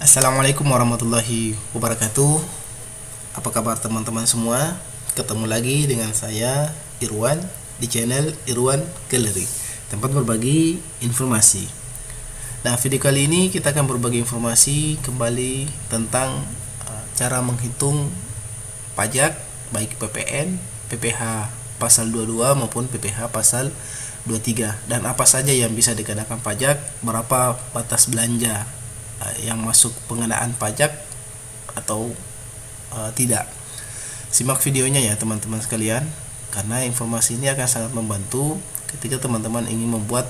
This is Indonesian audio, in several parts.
Assalamualaikum warahmatullahi wabarakatuh. Apa kabar teman-teman semua? Ketemu lagi dengan saya Irwan di channel Irwan Gallery, tempat berbagi informasi. Nah, video kali ini kita akan berbagi informasi kembali tentang cara menghitung pajak baik PPN, PPh pasal 22 maupun PPh pasal 23, dan apa saja yang bisa dikenakan pajak, berapa batas belanja yang masuk pengenaan pajak atau tidak. Simak videonya ya teman-teman sekalian, karena informasi ini akan sangat membantu ketika teman-teman ingin membuat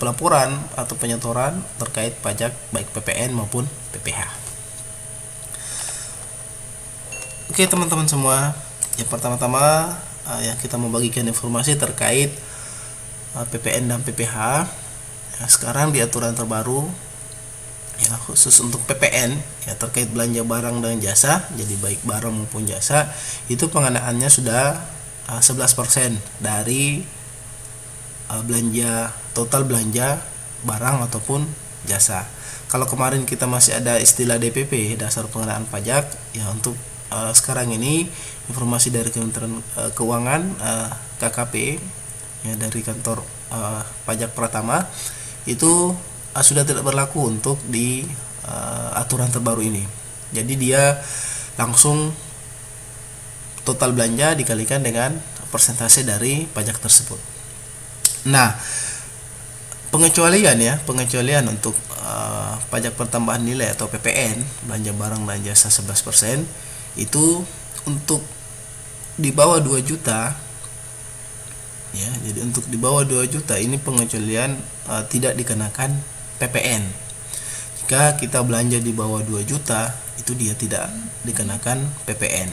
pelaporan atau penyetoran terkait pajak baik PPN maupun PPh. Oke teman-teman semua, yang pertama-tama yang kita membagikan informasi terkait PPN dan PPh. Sekarang di aturan terbaru ya, khusus untuk PPN ya, terkait belanja barang dan jasa, jadi baik barang maupun jasa, itu pengenaannya sudah 11% dari total belanja barang ataupun jasa. Kalau kemarin kita masih ada istilah DPP, dasar pengenaan pajak ya, untuk sekarang ini informasi dari Kementerian Keuangan, KKP ya, dari kantor pajak Pratama, itu sudah tidak berlaku untuk di aturan terbaru ini. Jadi dia langsung total belanja dikalikan dengan persentase dari pajak tersebut. Nah, pengecualian untuk pajak pertambahan nilai atau PPN, belanja barang dan jasa 11%, itu untuk di bawah 2 juta ya. Jadi untuk di bawah 2 juta ini pengecualian tidak dikenakan PPN. Jika kita belanja di bawah 2 juta, itu dia tidak dikenakan PPN.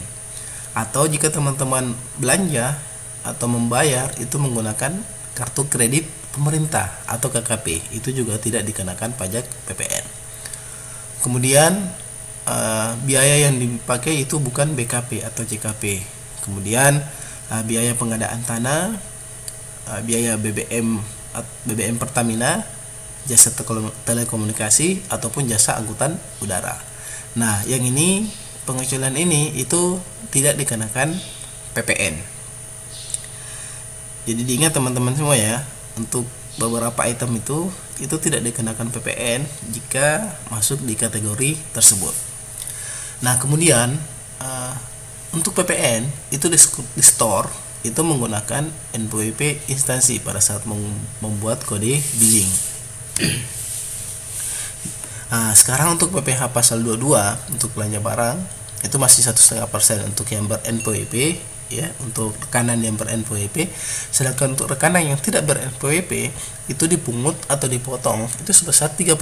Atau jika teman-teman belanja atau membayar itu menggunakan kartu kredit pemerintah atau KKP, itu juga tidak dikenakan pajak PPN. Kemudian biaya yang dipakai itu bukan BKP atau JKP. Kemudian biaya pengadaan tanah, biaya BBM Pertamina, jasa telekomunikasi ataupun jasa angkutan udara. Nah, yang ini pengecualian ini itu tidak dikenakan PPN. Jadi diingat teman-teman semua ya, untuk beberapa item itu tidak dikenakan PPN jika masuk di kategori tersebut. Nah, kemudian untuk PPN itu di store itu menggunakan NPWP instansi pada saat membuat kode billing. Nah, sekarang untuk PPh pasal 22 untuk belanja barang itu masih 1,5% untuk yang ber-NPWP ya, untuk rekanan yang ber-NPWP. Sedangkan untuk rekanan yang tidak ber-NPWP itu dipungut atau dipotong itu sebesar 3%,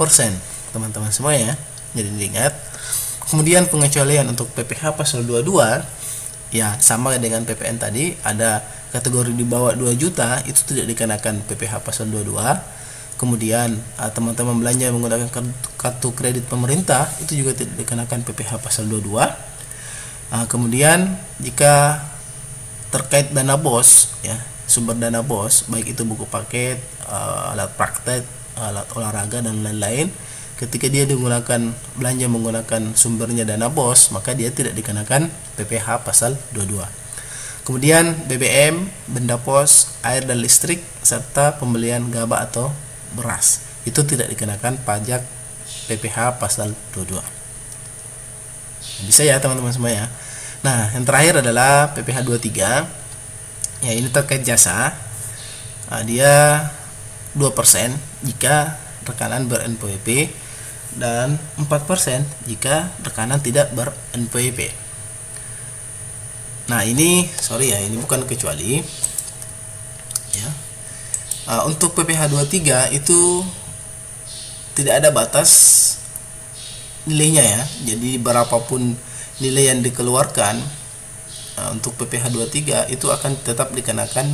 teman-teman semua ya. Jadi diingat. Kemudian pengecualian untuk PPh pasal 22 ya, sama dengan PPN tadi, ada kategori di bawah 2 juta itu tidak dikenakan PPh pasal 22. Kemudian teman-teman belanja menggunakan kartu kredit pemerintah itu juga tidak dikenakan PPh pasal 22. Kemudian jika terkait dana BOS ya, sumber dana BOS, baik itu buku paket, alat praktek, alat olahraga dan lain-lain, ketika dia digunakan belanja menggunakan sumbernya dana BOS, maka dia tidak dikenakan PPh pasal 22. Kemudian BBM, benda pos, air dan listrik, serta pembelian gabah atau beras itu tidak dikenakan pajak PPh pasal 22. Bisa ya teman-teman semua ya. Nah, yang terakhir adalah PPh 23 ya, ini terkait jasa. Dia 2% jika rekanan ber-NPWP dan 4% jika rekanan tidak ber-NPWP. Nah, ini ini bukan kecuali ya. Untuk PPh 23 itu tidak ada batas nilainya ya. Jadi berapapun nilai yang dikeluarkan untuk PPh 23 itu akan tetap dikenakan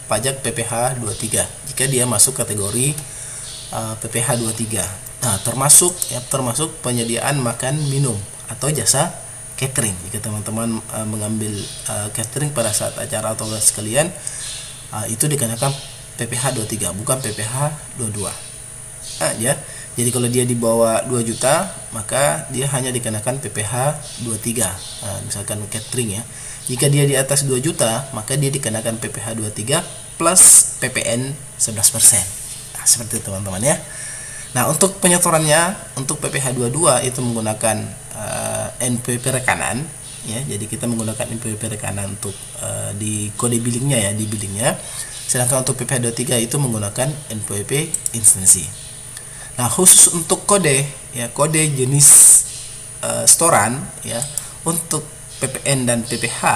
pajak PPh 23 jika dia masuk kategori PPh 23. Nah, termasuk penyediaan makan minum atau jasa catering. Jika teman-teman mengambil catering pada saat acara atau sekalian, itu dikenakan PPh 23 bukan PPh 22. Ya. Jadi kalau dia di bawah 2 juta, maka dia hanya dikenakan PPh 23. Nah, misalkan catering ya. Jika dia di atas 2 juta, maka dia dikenakan PPh 23 plus PPN 11%. Nah, seperti itu teman-teman ya. Nah, untuk penyetorannya, untuk PPh 22 itu menggunakan NPWP rekanan ya. Jadi kita menggunakan NPWP rekanan untuk di kode billingnya ya, di billingnya. Sedangkan untuk PPh 23 itu menggunakan NPWP instansi. Nah, khusus untuk kode ya, kode jenis setoran ya, untuk PPN dan PPh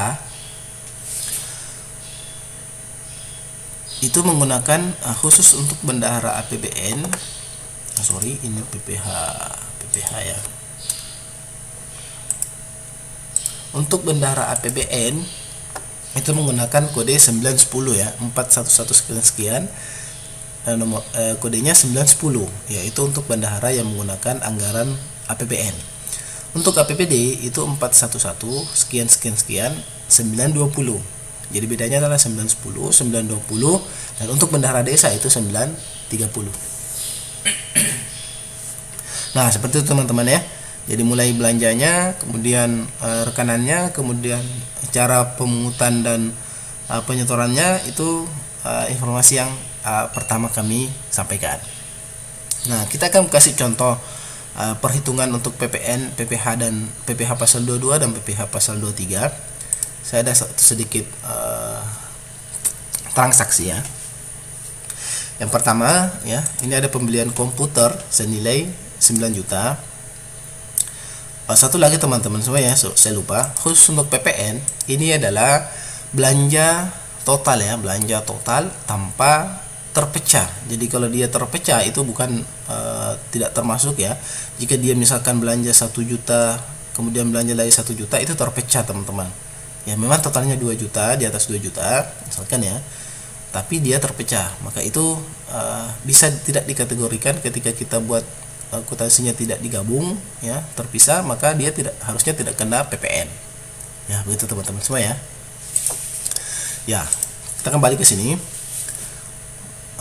itu menggunakan khusus untuk bendahara APBN. Sorry, ini PPh ya. Untuk bendahara APBN itu menggunakan kode 910 ya, 411 sekian. Nomor kodenya 910, yaitu untuk bendahara yang menggunakan anggaran APBN. Untuk APBD itu 411 sekian 920. Jadi bedanya adalah 910, 920, dan untuk bendahara desa itu 930. Nah, seperti itu teman-teman ya. Jadi mulai belanjanya, kemudian rekanannya, kemudian cara pemungutan dan penyetorannya itu informasi yang pertama kami sampaikan. Nah, kita akan kasih contoh perhitungan untuk PPN, PPh dan PPh pasal 22 dan PPh pasal 23. Saya ada sedikit transaksi ya. Yang pertama ya, ini ada pembelian komputer senilai 9 juta. Satu lagi teman-teman semua ya, saya lupa, khusus untuk PPN ini adalah belanja total ya, belanja total tanpa terpecah. Jadi kalau dia terpecah itu bukan tidak termasuk ya. Jika dia misalkan belanja 1 juta kemudian belanja lagi 1 juta, itu terpecah teman-teman ya. Memang totalnya 2 juta, di atas 2 juta misalkan ya, tapi dia terpecah, maka itu bisa tidak dikategorikan ketika kita buat akuntansinya tidak digabung ya, terpisah, maka dia harusnya tidak kena PPN ya. Begitu teman-teman semua ya. Ya, kita kembali ke sini.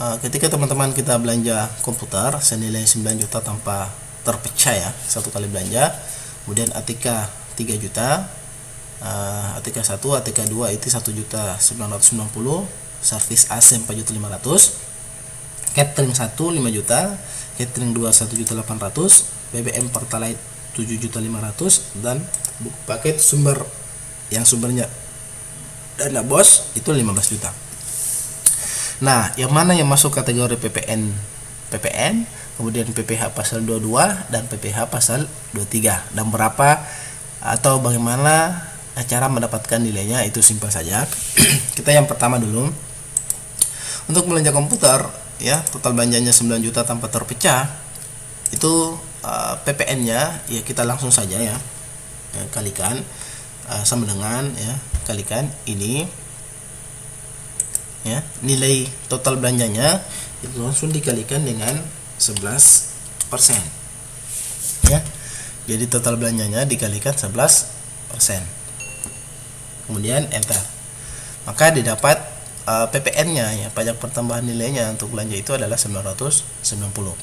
Ketika teman-teman kita belanja komputer senilai 9 juta tanpa terpecah ya, satu kali belanja, kemudian ATK 3 juta, ATK 1, ATK 2 itu 1 juta 990, servis AC 4 juta 500, catering 1 5 juta, catering 2 1 juta 800, BBM Pertalite 7 juta 500, dan buku paket sumber yang sumbernya dana bos itu 15 juta. Nah, yang mana yang masuk kategori PPN, kemudian PPh pasal 22 dan PPh pasal 23, dan berapa atau bagaimana cara mendapatkan nilainya itu simpel saja. Kita yang pertama dulu. Untuk belanja komputer ya, total belanjanya 9 juta tanpa terpecah. Itu PPN-nya ya kita langsung saja ya, kalikan sama dengan ya, kalikan ini ya, nilai total belanjanya itu langsung dikalikan dengan 11% ya. Jadi total belanjanya dikalikan 11%, kemudian enter, maka didapat PPN-nya ya, pajak pertambahan nilainya untuk belanja itu adalah 990.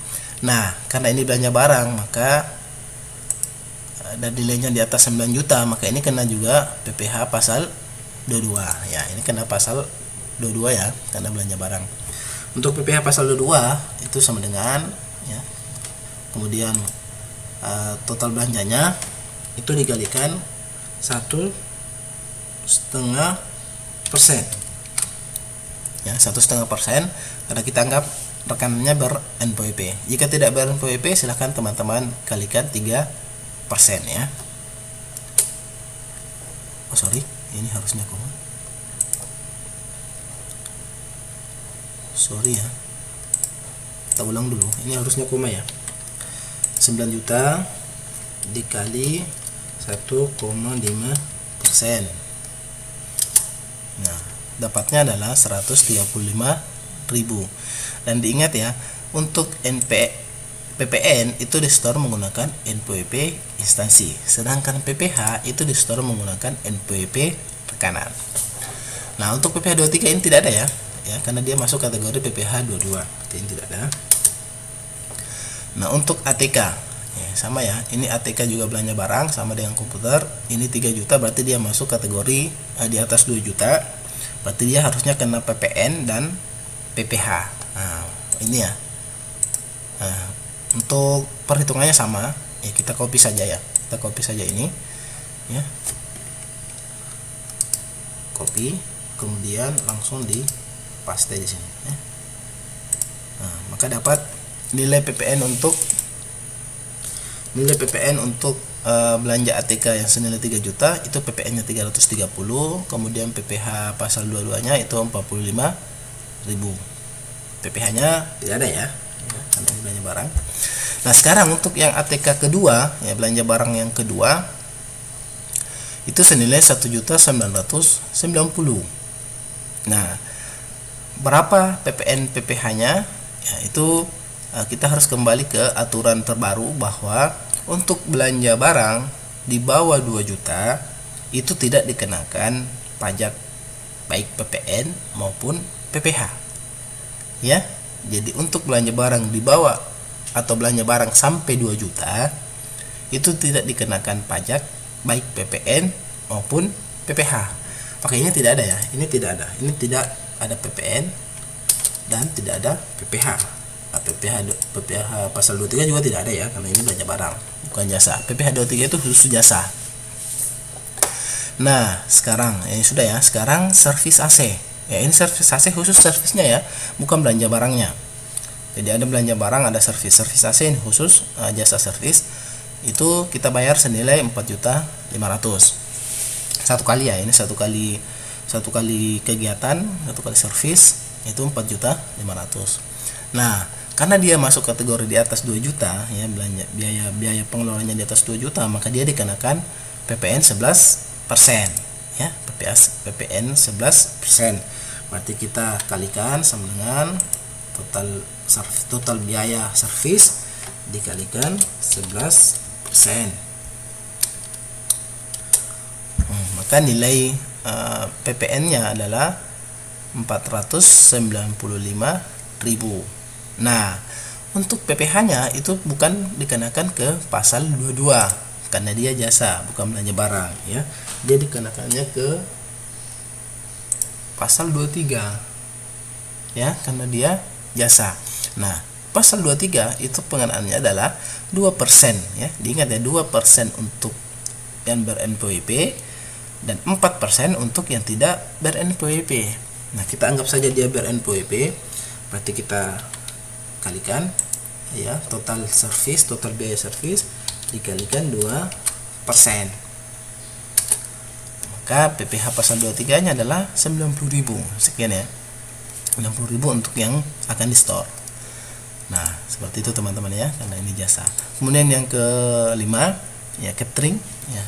Nah, karena ini belanja barang, maka dan nilainya di atas 9 juta, maka ini kena juga PPh pasal 22 ya. Ini kena pasal 22 ya, karena belanja barang. Untuk PPh pasal 22 itu sama dengan ya, kemudian total belanjanya itu dikalikan 1,5% ya, 1,5%, karena kita anggap rekanannya ber-NPWP. Jika tidak ber-NPWP, silahkan teman-teman kalikan 3% ya. Oh sorry, ini harusnya koma. Sorry ya, kita ulang dulu, ini harusnya koma ya. 9 juta dikali 1,5%. Nah, dapatnya adalah 135.000. Dan diingat ya, untuk PPN itu disetor menggunakan NPWP instansi, sedangkan PPh itu disetor menggunakan NPWP rekanan. Nah, untuk PPh 23 ini tidak ada ya, karena dia masuk kategori PPh 22, ini tidak ada. Nah, untuk ATK ya, sama ya, ini ATK juga belanja barang sama dengan komputer. Ini 3 juta berarti dia masuk kategori di atas 2 juta, berarti dia harusnya kena PPN dan PPH. Nah, ini ya. Nah, untuk perhitungannya sama ya, kita copy saja ya, kita copy saja ini ya, copy, kemudian langsung di paste di sini ya. Nah, maka dapat nilai PPN untuk belanja ATK yang senilai 3 juta itu PPN-nya 330, kemudian PPH pasal 22-nya itu 45.000. PPH-nya tidak ada ya, karena ini belanja barang. Nah, sekarang untuk yang ATK kedua ya, belanja barang yang kedua itu senilai 1.990.000. Nah, berapa PPN PPH-nya ya, itu kita harus kembali ke aturan terbaru bahwa untuk belanja barang di bawah 2 juta itu tidak dikenakan pajak baik PPN maupun PPH ya. Jadi untuk belanja barang di bawah atau belanja barang sampai 2 juta itu tidak dikenakan pajak baik PPN maupun PPH. Oke, ini tidak ada ya, ini tidak ada PPN dan tidak ada PPH. PPH pasal 23 juga tidak ada ya, karena ini belanja barang bukan jasa. PPH 23 itu khusus jasa. Nah, sekarang ini sudah ya, sekarang servis AC ya, ini servis AC khusus servisnya ya, bukan belanja barangnya. Jadi ada belanja barang, ada servis AC ini khusus jasa servis, itu kita bayar senilai 4.500.000 satu kali ya, ini satu kali kegiatan, satu kali servis itu 4.500.000. Nah, karena dia masuk kategori di atas 2 juta ya, belanja biaya pengelolaannya di atas 2 juta, maka dia dikenakan PPN 11% ya, PPN 11%. Berarti kita kalikan sama dengan total biaya servis dikalikan 11%. Maka nilai PPN-nya adalah 495.000. Nah, untuk PPH-nya itu bukan dikenakan ke pasal 22 karena dia jasa, bukan belanja barang ya. Dia dikenakannya ke pasal 23 ya, karena dia jasa. Nah, pasal 23 itu pengenaannya adalah 2% ya. Diingat ya, 2% untuk yang ber-NPWP dan 4% untuk yang tidak ber-NPWP. Nah, kita anggap saja dia ber-NPWP, berarti kita kalikan ya, total biaya servis dikalikan 2%. Maka PPH pasal 23 nya adalah 90.000 sekian ya, 90.000 untuk yang akan di store. Nah, seperti itu teman-teman ya, karena ini jasa. Kemudian yang kelima ya, catering ya.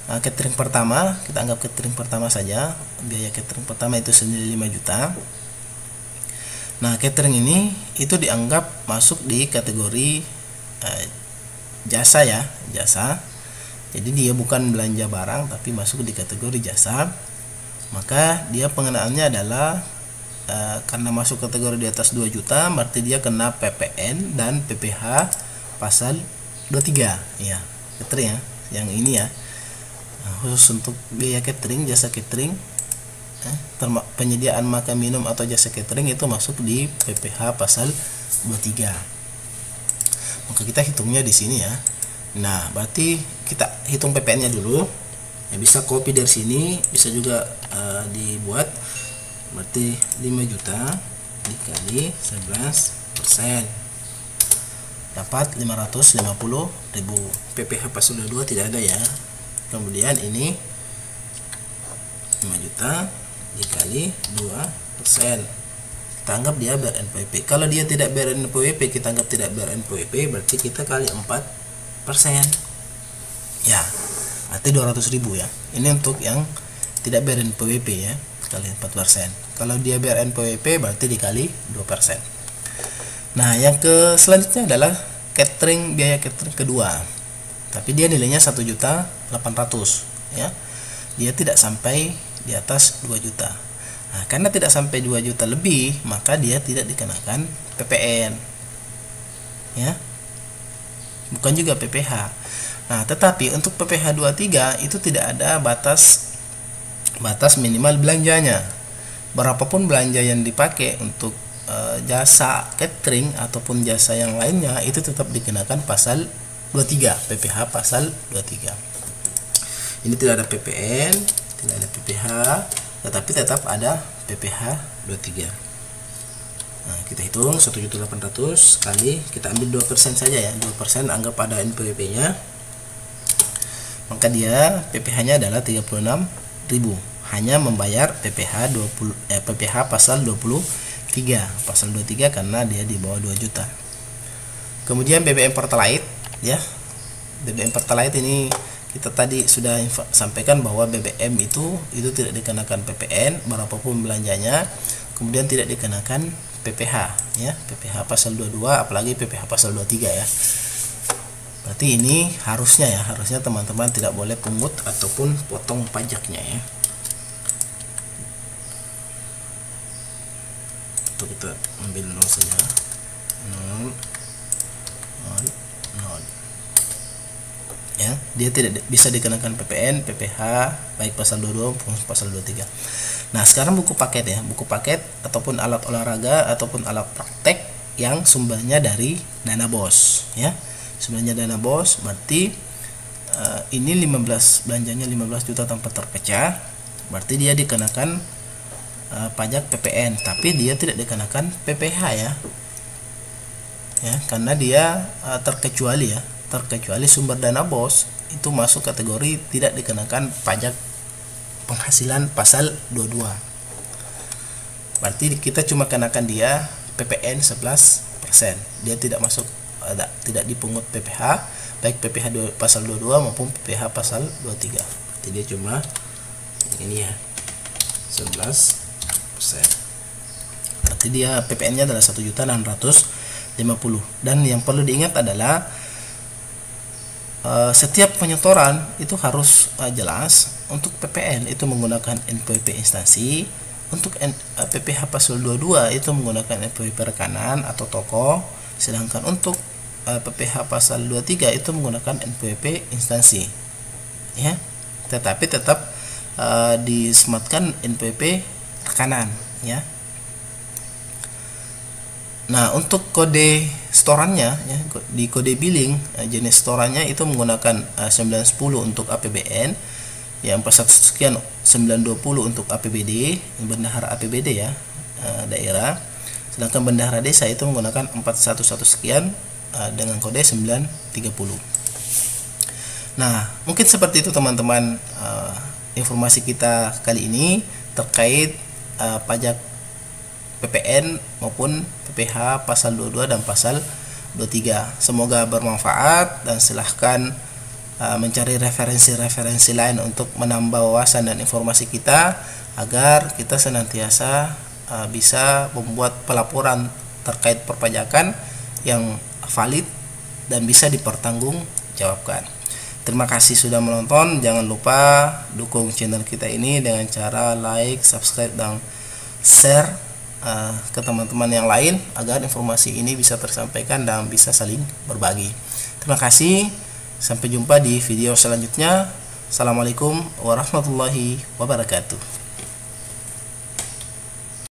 Catering pertama, kita anggap catering pertama saja, biaya catering pertama itu senilai 5 juta. Nah, catering ini itu dianggap masuk di kategori jasa ya, jasa. Jadi dia bukan belanja barang tapi masuk di kategori jasa. Maka dia pengenaannya adalah karena masuk kategori di atas 2 juta, berarti dia kena PPN dan PPH pasal 23 ya, catering ya, yang ini ya. Khusus untuk biaya catering, jasa catering, penyediaan makan minum atau jasa catering itu masuk di PPH pasal 23. Maka kita hitungnya di sini ya. Nah, berarti kita hitung PPN-nya dulu. Ya, bisa copy dari sini, bisa juga dibuat. Berarti 5 juta dikali 11% dapat 550.000. PPH pasal 22 tidak ada ya. Kemudian ini 5 juta dikali 2%, kita anggap dia ber-NPWP. Kalau dia tidak ber-NPWP, kita anggap tidak ber-NPWP, berarti kita kali 4% ya, berarti 200.000 ya. Ini untuk yang tidak ber-NPWP ya, kali 4%. Kalau dia ber-NPWP berarti dikali 2%. Nah, yang selanjutnya adalah catering, biaya catering kedua, tapi dia nilainya 1.800.000 ya. Dia tidak sampai di atas 2 juta. Nah, karena tidak sampai 2 juta lebih, maka dia tidak dikenakan PPN ya. bukan juga PPh. Nah, tetapi untuk PPh 23 itu tidak ada batas minimal belanjanya. Berapapun belanja yang dipakai untuk jasa catering ataupun jasa yang lainnya itu tetap dikenakan pasal 23, PPh pasal 23. Ini tidak ada PPN, tidak ada PPh, tetapi tetap ada PPh 23. Nah, kita hitung 1.800 kali, kita ambil 2% saja ya, 2% anggap ada NPWP-nya. Maka dia PPh-nya adalah 36.000. Hanya membayar PPh pasal 23 karena dia di bawah 2 juta. Kemudian BBM Pertalite ya. BBM Pertalite ini kita tadi sudah sampaikan bahwa BBM itu tidak dikenakan PPN berapapun belanjanya, kemudian tidak dikenakan PPh ya, PPh pasal 22 apalagi PPh pasal 23 ya. Berarti ini harusnya teman-teman tidak boleh pungut ataupun potong pajaknya ya. Untuk kita ambil 0 saja, 0 ya, dia tidak bisa dikenakan PPN, PPh baik pasal 22 maupun pasal 23. Nah, sekarang buku paket ya, buku paket ataupun alat olahraga ataupun alat praktek yang sumbernya dari dana BOS ya. Sumbernya dana BOS berarti ini belanjanya 15 juta tanpa terpecah, berarti dia dikenakan pajak PPN, tapi dia tidak dikenakan PPh ya, karena dia terkecuali sumber dana BOS itu masuk kategori tidak dikenakan pajak penghasilan pasal 22. Berarti kita cuma kenakan dia PPN 11%, dia tidak masuk, tidak dipungut PPh baik PPh pasal 22 maupun PPh pasal 23. Jadi dia cuma ini ya, 11%. Berarti dia PPN-nya adalah 1.650.000. Dan yang perlu diingat adalah setiap penyetoran itu harus jelas. Untuk PPN itu menggunakan NPWP instansi, untuk PPh pasal 22 itu menggunakan NPWP rekanan atau toko, sedangkan untuk PPh pasal 23 itu menggunakan NPWP instansi ya, tetapi tetap disematkan NPWP rekanan ya. Nah, untuk kode setorannya ya, di kode billing jenis setorannya itu menggunakan 910 untuk APBN ya, 41 sekian 920 untuk APBD, bendahara APBD ya daerah, sedangkan bendahara desa itu menggunakan 411 sekian dengan kode 930. Nah, mungkin seperti itu teman-teman informasi kita kali ini terkait pajak PPN maupun PPh pasal 22 dan pasal 23. Semoga bermanfaat dan silahkan mencari referensi-referensi lain untuk menambah wawasan dan informasi kita agar kita senantiasa bisa membuat pelaporan terkait perpajakan yang valid dan bisa dipertanggungjawabkan. Terima kasih sudah menonton. Jangan lupa dukung channel kita ini dengan cara like, subscribe, dan share ke teman-teman yang lain agar informasi ini bisa tersampaikan dan bisa saling berbagi. Terima kasih. Sampai jumpa di video selanjutnya. Assalamualaikum warahmatullahi wabarakatuh.